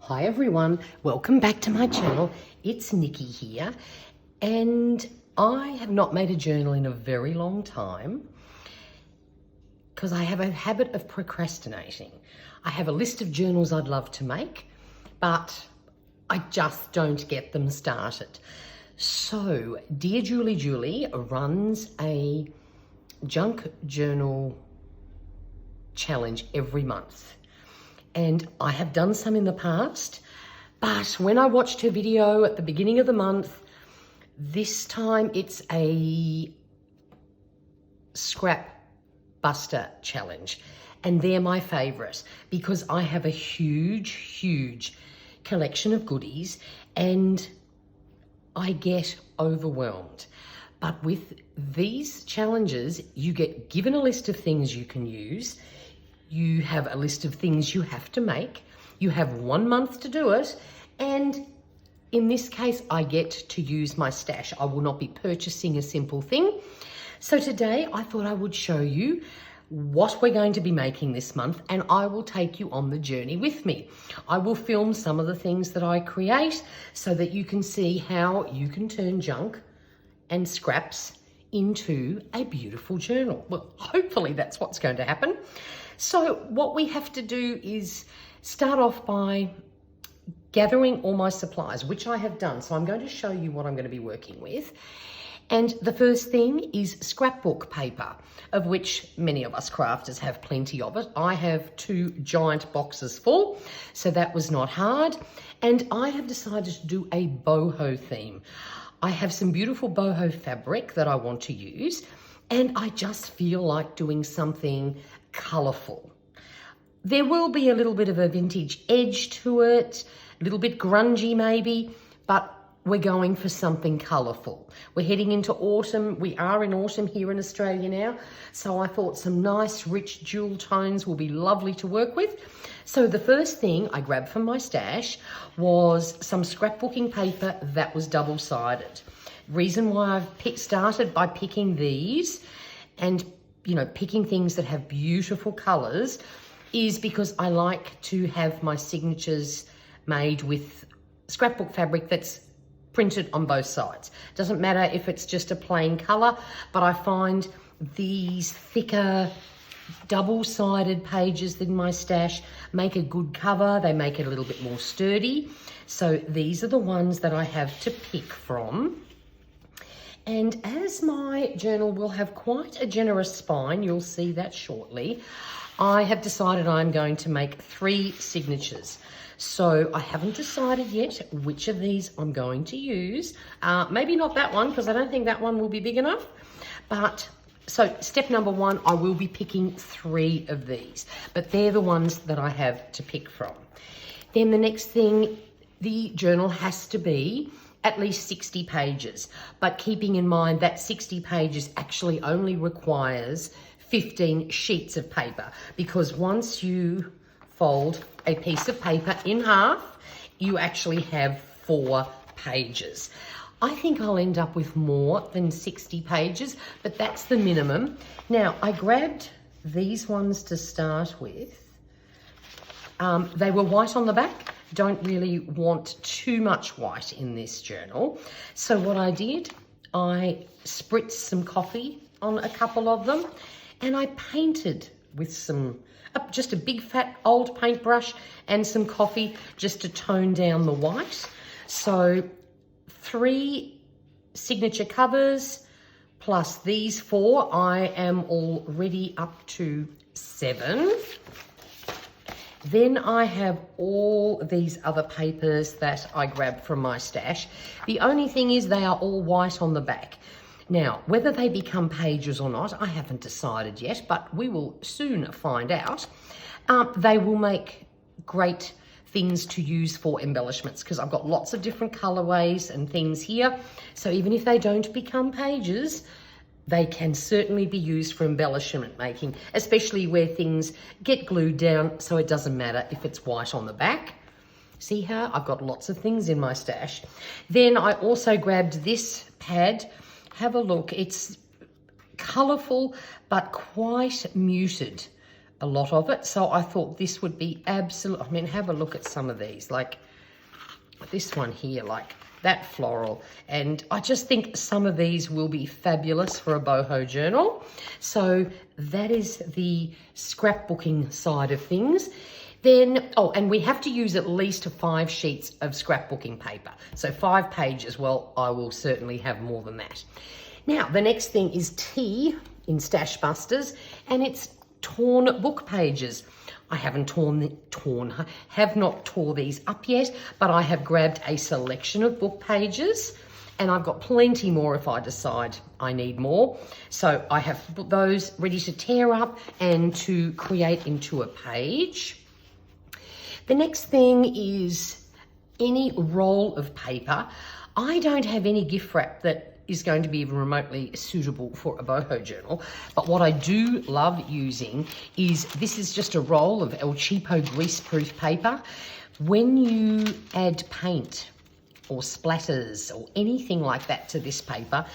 Hi everyone, welcome back to my channel. It's Nikki here, and I have not made a journal in a very long time because I have a habit of procrastinating. I have a list of journals I'd love to make, but I just don't get them started. So Dear Julie runs a junk journal challenge every month. And I have done some in the past, but when I watched her video at the beginning of the month, this time it's a scrap buster challenge. And they're my favorite because I have a huge collection of goodies and I get overwhelmed. But with these challenges, you get given a list of things you can use. You have a list of things you have to make. You have 1 month to do it. And in this case, I get to use my stash. I will not be purchasing a simple thing. So today I thought I would show you what we're going to be making this month, and I will take you on the journey with me. I will film some of the things that I create so that you can see how you can turn junk and scraps into a beautiful journal. Well, hopefully that's what's going to happen. So what we have to do is start off by gathering all my supplies, which I have done. So I'm going to show you what I'm going to be working with. And the first thing is scrapbook paper, of which many of us crafters have plenty of it. I have 2 giant boxes full, so that was not hard. And I have decided to do a boho theme. I have some beautiful boho fabric that I want to use, and I just feel like doing something colourful. There will be a little bit of a vintage edge to it, a little bit grungy maybe, but we're going for something colourful. We're heading into autumn. We are in autumn here in Australia now, so I thought some nice rich jewel tones will be lovely to work with. So the first thing I grabbed from my stash was some scrapbooking paper that was double-sided. Reason why I've started by picking these and picking things that have beautiful colours is because I like to have my signatures made with scrapbook fabric that's printed on both sides. Doesn't matter if it's just a plain colour, but I find these thicker double-sided pages in my stash make a good cover. They make it a little bit more sturdy. So these are the ones that I have to pick from. And as my journal will have quite a generous spine, you'll see that shortly, I have decided I'm going to make 3 signatures. So I haven't decided yet which of these I'm going to use. Maybe not that one, because I don't think that one will be big enough. But so step number 1, I will be picking 3 of these, but they're the ones that I have to pick from. Then the next thing, the journal has to be at least 60 pages, but keeping in mind that 60 pages actually only requires 15 sheets of paper, because once you fold a piece of paper in half, you actually have 4 pages. I think I'll end up with more than 60 pages, but that's the minimum. Now, I grabbed these ones to start with. They were white on the back. Don't really want too much white in this journal. So what I did, I spritzed some coffee on a couple of them, and I painted with just a big fat old paintbrush and some coffee just to tone down the white. So 3 signature covers plus these 4, I am already up to 7. Then I have all these other papers that I grabbed from my stash. The only thing is they are all white on the back. Now, whether they become pages or not, I haven't decided yet, but we will soon find out. They will make great things to use for embellishments because I've got lots of different colorways and things here. So even if they don't become pages, they can certainly be used for embellishment making, especially where things get glued down, so it doesn't matter if it's white on the back. See how I've got lots of things in my stash. Then I also grabbed this pad. Have a look. It's colourful but quite muted a lot of it. So I thought this would be absolute. I mean, have a look at some of these, like this one here, like that floral. And I just think some of these will be fabulous for a boho journal. So that is the scrapbooking side of things. Then, oh, and we have to use at least 5 sheets of scrapbooking paper. So 5 pages, well, I will certainly have more than that. Now, the next thing is tea in Stash Busters, and it's torn book pages. I haven't have not tore these up yet, but I have grabbed a selection of book pages, and I've got plenty more if I decide I need more. So I have put those ready to tear up and to create into a page. The next thing is any roll of paper. I don't have any gift wrap that is going to be even remotely suitable for a boho journal, but what I do love using is, this is just a roll of El Cheapo greaseproof paper. When you add paint or splatters or anything like that to this paper,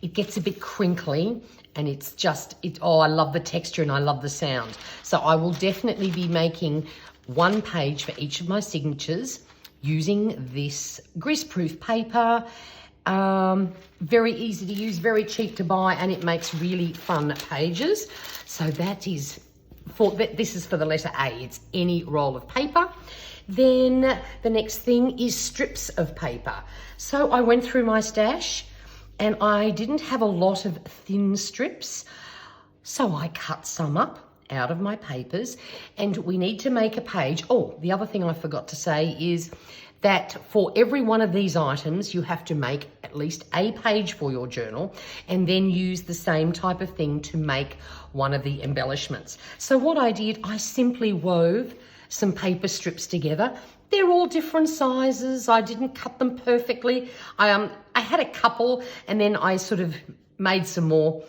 it gets a bit crinkly, and it's just, oh, I love the texture and I love the sound. So I will definitely be making 1 page for each of my signatures using this greaseproof paper. Very easy to use, very cheap to buy, and it makes really fun pages. So that is this is for the letter A. It's any roll of paper. Then the next thing is strips of paper. So I went through my stash and I didn't have a lot of thin strips, so I cut some up out of my papers, and we need to make a page. Oh, the other thing I forgot to say is that for every one of these items, you have to make at least a page for your journal, and then use the same type of thing to make one of the embellishments. So what I did, I simply wove some paper strips together. They're all different sizes. I didn't cut them perfectly. I had a couple, and then I sort of made some more,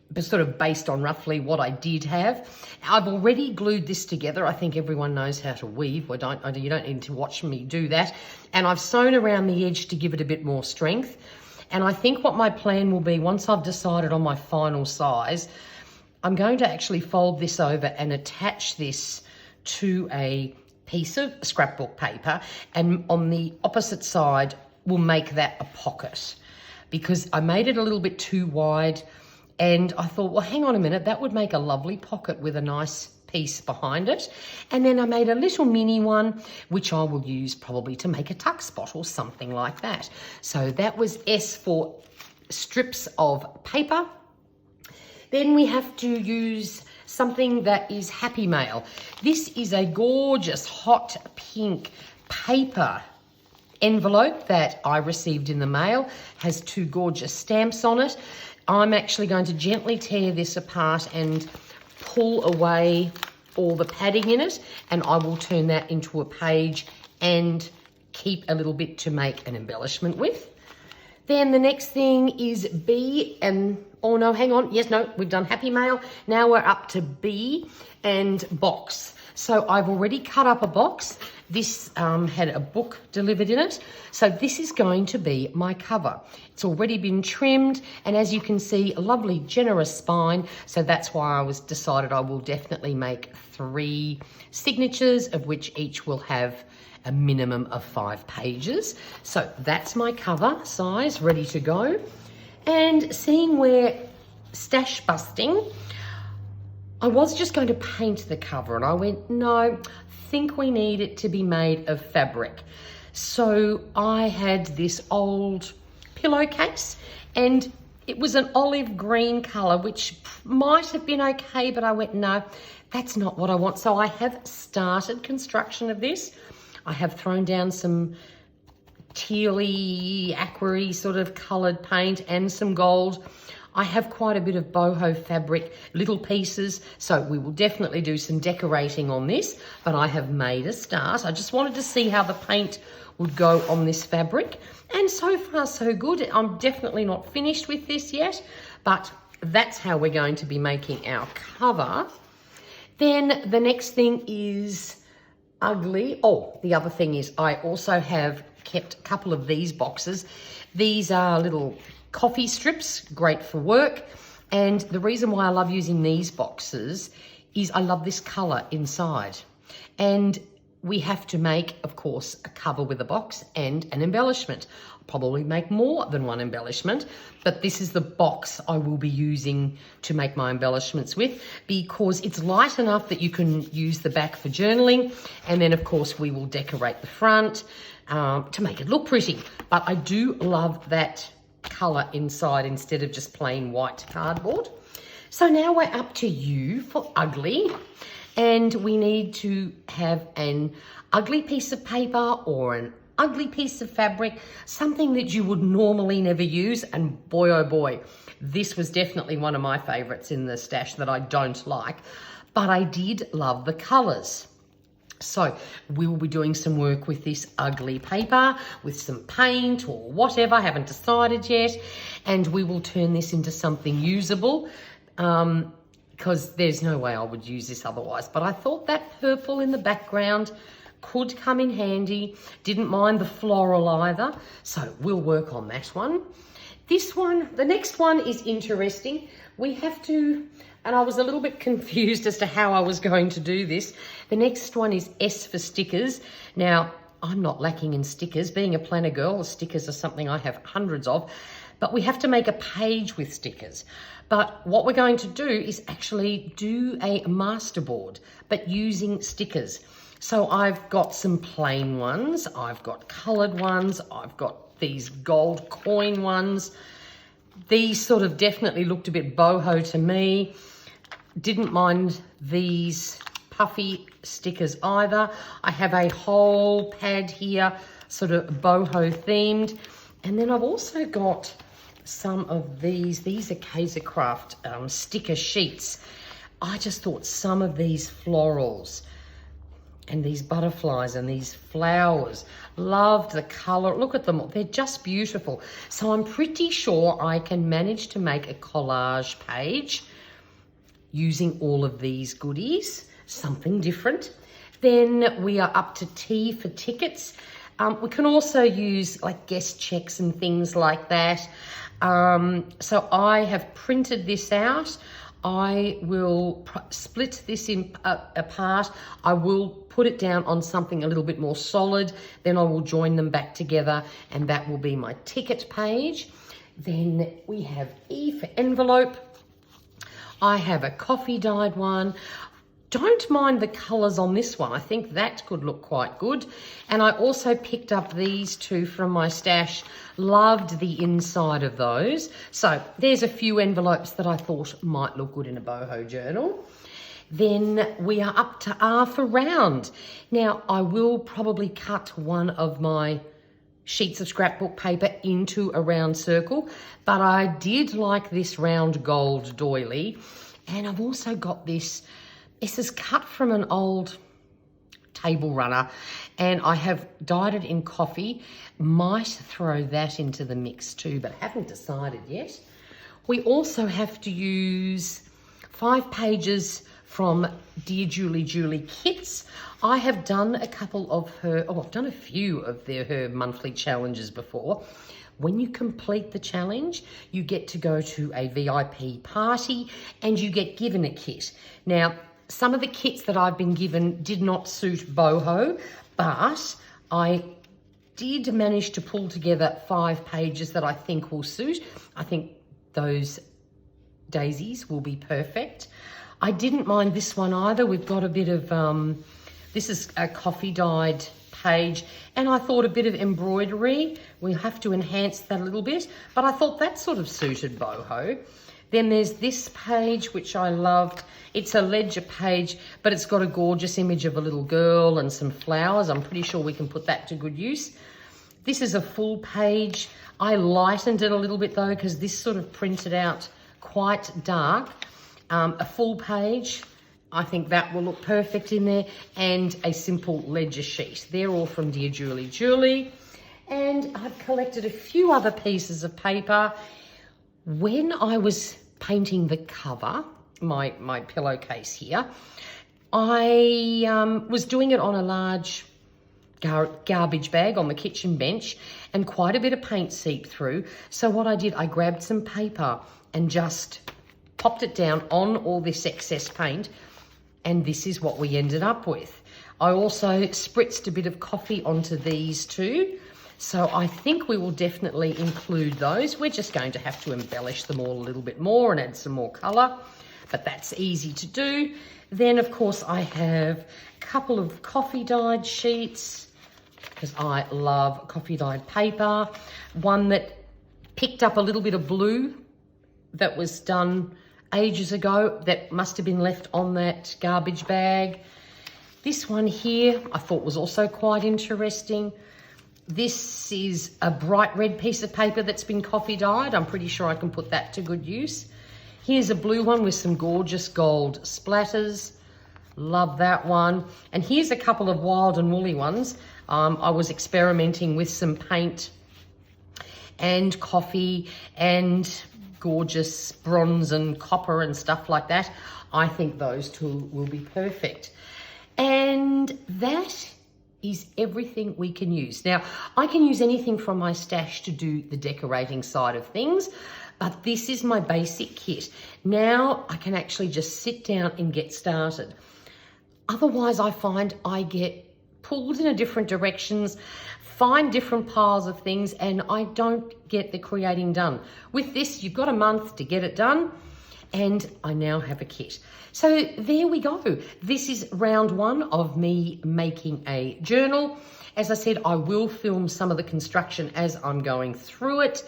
but sort of based on roughly what I did have. I've already glued this together. I think everyone knows how to weave. You don't need to watch me do that. And I've sewn around the edge to give it a bit more strength. And I think what my plan will be, once I've decided on my final size, I'm going to actually fold this over and attach this to a piece of scrapbook paper. And on the opposite side, we'll make that a pocket, because I made it a little bit too wide. And I thought, well, hang on a minute, that would make a lovely pocket with a nice piece behind it. And then I made a little mini one, which I will use probably to make a tuck spot or something like that. So that was S for strips of paper. Then we have to use something that is Happy Mail. This is a gorgeous hot pink paper envelope that I received in the mail. Has 2 gorgeous stamps on it. I'm actually going to gently tear this apart and pull away all the padding in it, and I will turn that into a page and keep a little bit to make an embellishment with. Then the next thing is B, and oh no, hang on, yes, no, we've done Happy Mail. Now we're up to B and box. So I've already cut up a box. This had a book delivered in it. So this is going to be my cover. It's already been trimmed, and as you can see, a lovely generous spine. So that's why I decided I will definitely make 3 signatures, of which each will have a minimum of 5 pages. So that's my cover size ready to go. And seeing where stash busting, I was just going to paint the cover, and I went, no, I think we need it to be made of fabric. So I had this old pillowcase, and it was an olive green color, which might have been okay, but I went, no, that's not what I want. So I have started construction of this. I have thrown down some tealy, aquary sort of colored paint and some gold. I have quite a bit of boho fabric, little pieces, so we will definitely do some decorating on this, but I have made a start. I just wanted to see how the paint would go on this fabric, and so far so good. I'm definitely not finished with this yet, but that's how we're going to be making our cover. Then the next thing is ugly. Oh, the other thing is I also have kept a couple of these boxes. These are little coffee strips, great for work. And the reason why I love using these boxes is I love this colour inside. And we have to make, of course, a cover with a box and an embellishment. I'll probably make more than one embellishment, but this is the box I will be using to make my embellishments with, because it's light enough that you can use the back for journaling. And then, of course, we will decorate the front to make it look pretty. But I do love that colour inside instead of just plain white cardboard. So now we're up to you for ugly. And we need to have an ugly piece of paper or an ugly piece of fabric, something that you would normally never use. And boy, oh boy, this was definitely one of my favorites in the stash that I don't like, but I did love the colors. So we will be doing some work with this ugly paper with some paint or whatever, I haven't decided yet. And we will turn this into something usable. Because there's no way I would use this otherwise. But I thought that purple in the background could come in handy. Didn't mind the floral either. So we'll work on that one. This one, the next one is interesting. We have to, and I was a little bit confused as to how I was going to do this. The next one is S for stickers. Now, I'm not lacking in stickers. Being a planner girl, stickers are something I have hundreds of. But we have to make a page with stickers. But what we're going to do is actually do a masterboard, but using stickers. So I've got some plain ones, I've got coloured ones, I've got these gold coin ones. These sort of definitely looked a bit boho to me. Didn't mind these puffy stickers either. I have a whole pad here, sort of boho themed. And then I've also got some of these are Craft sticker sheets. I just thought some of these florals and these butterflies and these flowers, loved the color. Look at them, they're just beautiful. So I'm pretty sure I can manage to make a collage page using all of these goodies, something different. Then we are up to T for tickets. We can also use like guest checks and things like that. So I have printed this out. I will split this in apart. I will put it down on something a little bit more solid. Then I will join them back together, and that will be my ticket page. Then we have E for envelope. I have a coffee dyed one. Don't mind the colours on this one. I think that could look quite good. And I also picked up these two from my stash. Loved the inside of those. So there's a few envelopes that I thought might look good in a boho journal. Then we are up to R for round. Now, I will probably cut one of my sheets of scrapbook paper into a round circle, but I did like this round gold doily. And I've also got this. This is cut from an old table runner, and I have dyed it in coffee. Might throw that into the mix too, but haven't decided yet. We also have to use 5 pages from Dear Julie kits. I have done a couple of her, I've done a few of her monthly challenges before. When you complete the challenge, you get to go to a VIP party and you get given a kit. Now, some of the kits that I've been given did not suit boho, but I did manage to pull together 5 pages that I think will suit. I think those daisies will be perfect. I didn't mind this one either. We've got a bit of, this is a coffee dyed page, and I thought a bit of embroidery. We'll have to enhance that a little bit, but I thought that sort of suited boho. Then there's this page, which I loved. It's a ledger page, but it's got a gorgeous image of a little girl and some flowers. I'm pretty sure we can put that to good use. This is a full page. I lightened it a little bit though, because this sort of printed out quite dark. A full page, I think that will look perfect in there, and a simple ledger sheet. They're all from Dear Julie. And I've collected a few other pieces of paper. When I was painting the cover, my pillowcase here, I was doing it on a large garbage bag on the kitchen bench, and quite a bit of paint seeped through. So what I did, I grabbed some paper and just popped it down on all this excess paint, And this is what we ended up with. I also spritzed a bit of coffee onto these too. So I think we will definitely include those. We're just going to have to embellish them all a little bit more and add some more colour, but that's easy to do. Then, of course, I have a couple of coffee dyed sheets because I love coffee dyed paper. One that picked up a little bit of blue that was done ages ago that must have been left on that garbage bag. This one here I thought was also quite interesting. This is a bright red piece of paper that's been coffee dyed. I'm pretty sure I can put that to good use. Here's a blue one with some gorgeous gold splatters. Love that one. And here's a couple of wild and woolly ones. I was experimenting with some paint and coffee and gorgeous bronze and copper and stuff like that. I think those two will be perfect. And that is everything we can use. Now, I can use anything from my stash to do the decorating side of things, but this is my basic kit. Now I can actually just sit down and get started. Otherwise, I find I get pulled in different directions, find different piles of things, and I don't get the creating done. With this, you've got a month to get it done, and I now have a kit. So there we go. This is round one of me making a journal. As I said, I will film some of the construction as I'm going through it,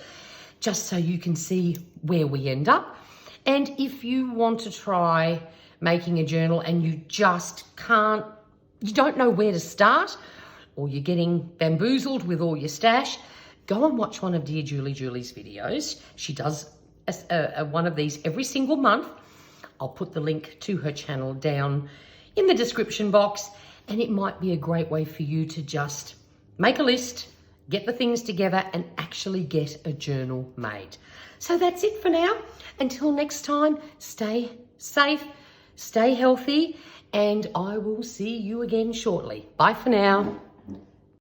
just so you can see where we end up. And if you want to try making a journal and you just you don't know where to start, or you're getting bamboozled with all your stash, go and watch one of Dear Julie's videos. She does one of these every single month. I'll put the link to her channel down in the description box, and it might be a great way for you to just make a list, get the things together, and actually get a journal made. So that's it for now. Until next time, stay safe, stay healthy, and I will see you again shortly. Bye for now.